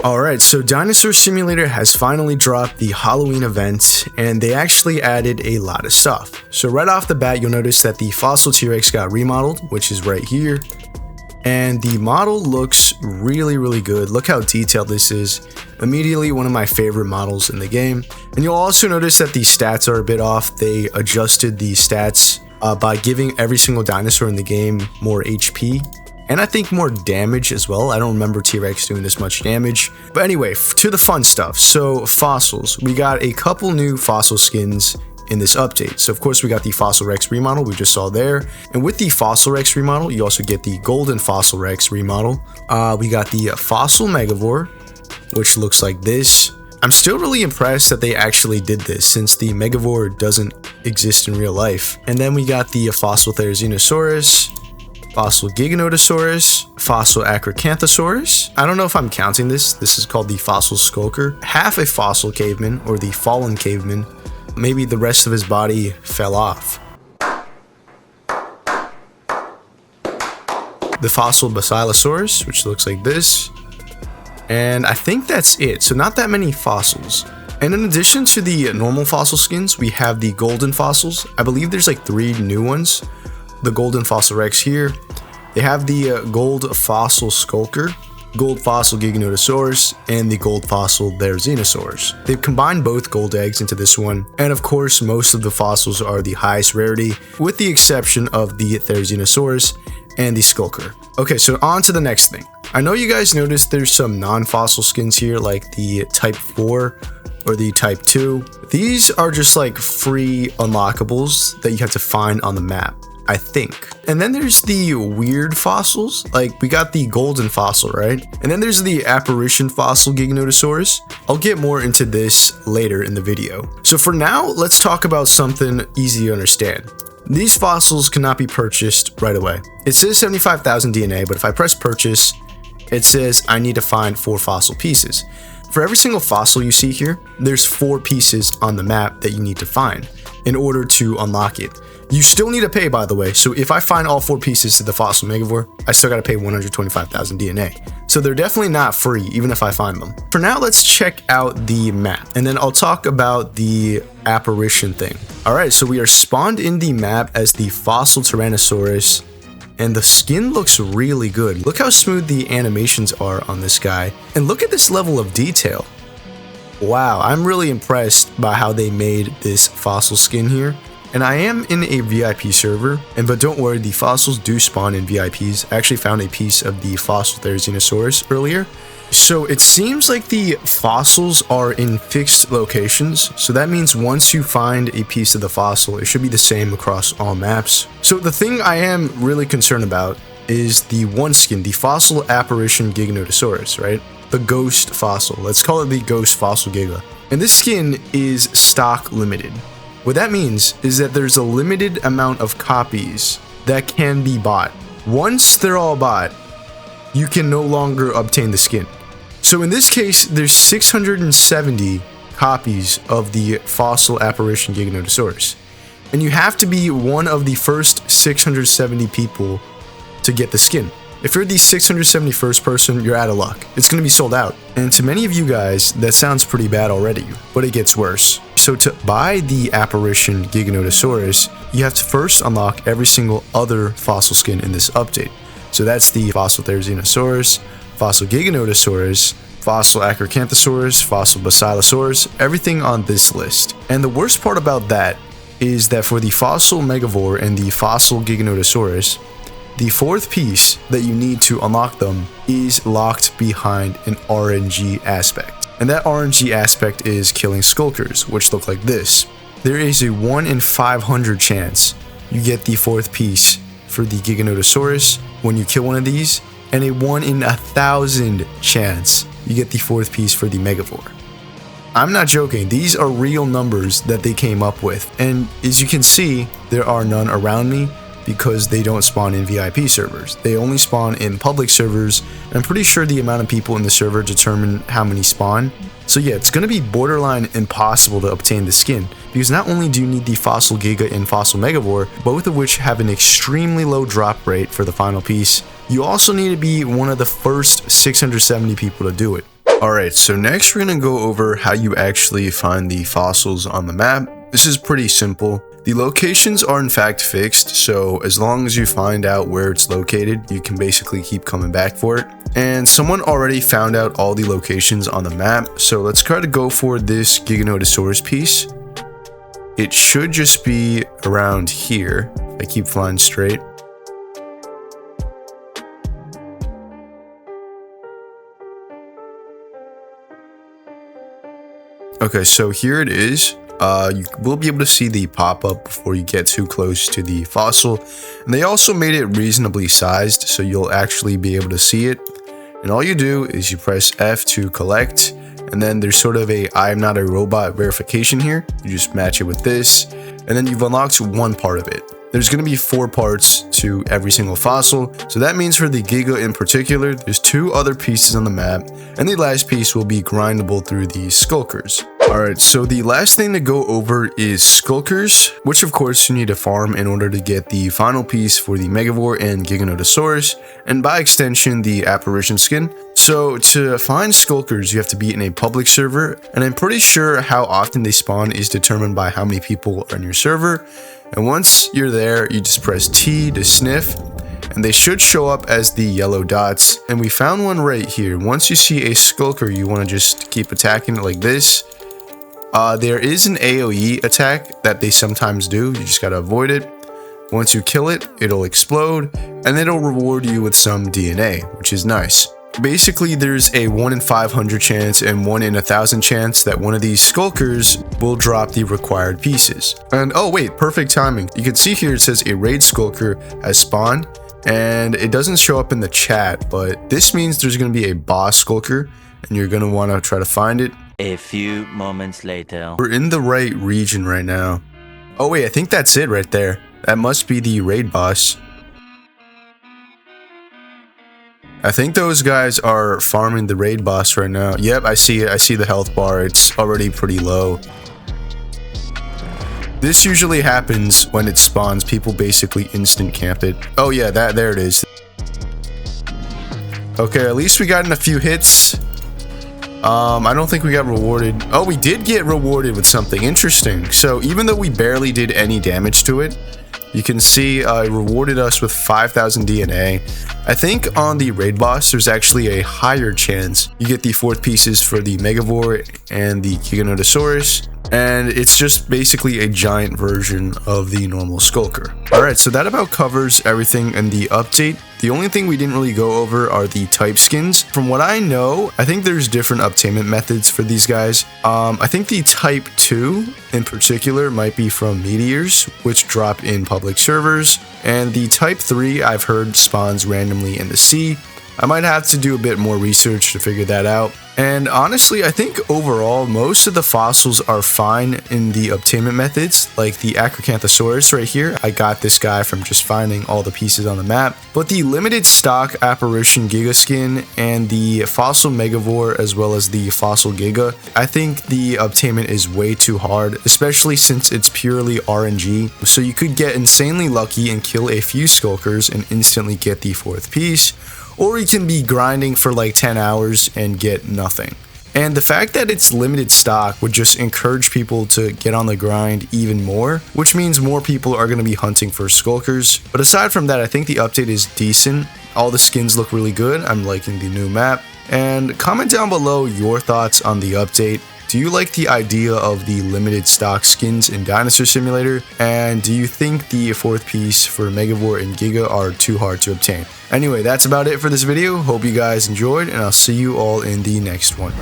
Alright, so Dinosaur Simulator has finally dropped the Halloween event, and they actually added a lot of stuff. So right off the bat, you'll notice that the Fossil T-Rex got remodeled, which is right here. And the model looks really good. Look how detailed this is. Immediately one of my favorite models in the game. And you'll also notice that the stats are a bit off. They adjusted the stats by giving every single dinosaur in the game more HP. And I think more damage as well. I don't remember T-Rex doing this much damage. But anyway, to the fun stuff. So fossils. We got a couple new fossil skins in this update. So of course we got the Fossil Rex remodel we just saw there. And with the Fossil Rex remodel, you also get the Golden Fossil Rex remodel. We got the Fossil Megavore, which looks like this. I'm still really impressed that they actually did this, since the Megavore doesn't exist in real life. And then we got the Fossil Therizinosaurus, Fossil Giganotosaurus, Fossil Acrocanthosaurus. I don't know if I'm counting this. This is called the Fossil Skulker. Half a fossil caveman, or the fallen caveman. Maybe the rest of his body fell off. The Fossil Basilosaurus, which looks like this. And I think that's it. So not that many fossils. And in addition to the normal fossil skins, we have the golden fossils. I believe there's like 3 new ones. The Golden Fossil Rex here. They have the Gold Fossil Skulker, Gold Fossil Giganotosaurus, and the Gold Fossil Therizinosaurus. They've combined both gold eggs into this one, and of course most of the fossils are the highest rarity, with the exception of the Therizinosaurus and the Skulker. Okay, so on to the next thing. I know you guys noticed there's some non-fossil skins here, like the Type 4 or the Type 2. These are just like free unlockables that you have to find on the map, I think. And then there's the weird fossils, like we got the golden fossil, right? And then there's the Apparition Fossil Giganotosaurus. I'll get more into this later in the video. So for now, let's talk about something easy to understand. These fossils cannot be purchased right away. It says 75,000 DNA, but if I press purchase, it says I need to find 4 fossil pieces. For every single fossil you see here, there's 4 pieces on the map that you need to find in order to unlock it. You still need to pay, by the way, so if I find all 4 pieces to the Fossil Megavore, I still gotta pay 125,000 DNA. So they're definitely not free, even if I find them. For now, let's check out the map, and then I'll talk about the apparition thing. Alright, so we are spawned in the map as the Fossil Tyrannosaurus, and the skin looks really good. Look how smooth the animations are on this guy, and look at this level of detail. Wow, I'm really impressed by how they made this fossil skin here. And I am in a VIP server, but don't worry, the fossils do spawn in VIPs. I actually found a piece of the Fossil Therizinosaurus earlier. So it seems like the fossils are in fixed locations. So that means once you find a piece of the fossil, it should be the same across all maps. So the thing I am really concerned about is the one skin, the Fossil Apparition Giganotosaurus, right? The ghost fossil. Let's call it the Ghost Fossil Giga. And this skin is stock limited. What that means is that there's a limited amount of copies that can be bought. Once they're all bought, you can no longer obtain the skin. So in this case, there's 670 copies of the Fossil Apparition Giganotosaurus. And you have to be one of the first 670 people to get the skin. If you're the 671st person, you're out of luck. It's going to be sold out. And to many of you guys, that sounds pretty bad already, but it gets worse. So to buy the Apparition Giganotosaurus, you have to first unlock every single other fossil skin in this update. So that's the Fossil Therizinosaurus, Fossil Giganotosaurus, Fossil Acrocanthosaurus, Fossil Basilosaurus, everything on this list. And the worst part about that is that for the Fossil Megavore and the Fossil Giganotosaurus, the 4th piece that you need to unlock them is locked behind an RNG aspect. And that RNG aspect is killing Skulkers, which look like this. There is a 1 in 500 chance you get the 4th piece for the Giganotosaurus when you kill one of these, and a 1 in 1,000 chance you get the 4th piece for the Megavore. I'm not joking, these are real numbers that they came up with, and as you can see, there are none around me, because they don't spawn in VIP servers. They only spawn in public servers. I'm pretty sure the amount of people in the server determine how many spawn. So yeah, it's gonna be borderline impossible to obtain the skin, because not only do you need the Fossil Giga and Fossil Megavore, both of which have an extremely low drop rate for the final piece, you also need to be one of the first 670 people to do it. Alright, so next we're going to go over how you actually find the fossils on the map. This is pretty simple. The locations are in fact fixed, so as long as you find out where it's located, you can basically keep coming back for it. And someone already found out all the locations on the map, so let's try to go for this Giganotosaurus piece. It should just be around here, if I keep flying straight. Okay, so here it is. You will be able to see the pop-up before you get too close to the fossil. And they also made it reasonably sized, so you'll actually be able to see it. And all you do is you press F to collect, and then there's sort of a I am not a robot verification here. You just match it with this, and then you've unlocked one part of it. There's going to be 4 parts to every single fossil, so that means for the Giga in particular, there's 2 other pieces on the map, and the last piece will be grindable through the Skulkers. Alright, so the last thing to go over is Skulkers, which of course you need to farm in order to get the final piece for the Megavore and Giganotosaurus, and by extension the Apparition skin. So to find Skulkers, you have to be in a public server, and I'm pretty sure how often they spawn is determined by how many people are in your server. And once you're there, you just press T to sniff, and they should show up as the yellow dots. And we found one right here. Once you see a Skulker, you want to just keep attacking it like this. There is an AoE attack that they sometimes do. You just gotta avoid it. Once you kill it, it'll explode, and it'll reward you with some DNA, which is nice. Basically, there's a 1 in 500 chance and 1 in 1,000 chance that one of these Skulkers will drop the required pieces. And oh wait, perfect timing. You can see here it says a raid Skulker has spawned, and it doesn't show up in the chat, but this means there's going to be a boss Skulker, and you're going to want to try to find it. A few moments later. We're in the right region right now. Oh wait, I think that's it right there. That must be the raid boss. I think those guys are farming the raid boss right now. Yep, I see it. I see the health bar. It's already pretty low. This usually happens when it spawns. People basically instant camp it. Oh yeah, there it is. Okay, at least we got in a few hits. I don't think we got rewarded. Oh, we did get rewarded with something interesting. So even though we barely did any damage to it, you can see it rewarded us with 5,000 DNA. I think on the raid boss, there's actually a higher chance you get the 4th pieces for the Megavore and the Giganotosaurus. And it's just basically a giant version of the normal Skulker. Alright, so that about covers everything in the update. The only thing we didn't really go over are the type skins. From what I know, I think there's different obtainment methods for these guys. I think the type 2 in particular might be from meteors, which drop in public servers. And the type 3 I've heard spawns randomly in the sea. I might have to do a bit more research to figure that out. And honestly, I think overall, most of the fossils are fine in the obtainment methods, like the Acrocanthosaurus right here. I got this guy from just finding all the pieces on the map. But the limited stock Apparition Giga skin and the Fossil Megavore as well as the Fossil Giga, I think the obtainment is way too hard, especially since it's purely RNG. So you could get insanely lucky and kill a few Skulkers and instantly get the 4th piece. Or you can be grinding for like 10 hours and get nothing. And the fact that it's limited stock would just encourage people to get on the grind even more, which means more people are going to be hunting for Skulkers. But aside from that, I think the update is decent. All the skins look really good. I'm liking the new map. And comment down below your thoughts on the update. Do you like the idea of the limited stock skins in Dinosaur Simulator? And do you think the 4th piece for Megavore and Giga are too hard to obtain? Anyway, that's about it for this video. Hope you guys enjoyed, and I'll see you all in the next one.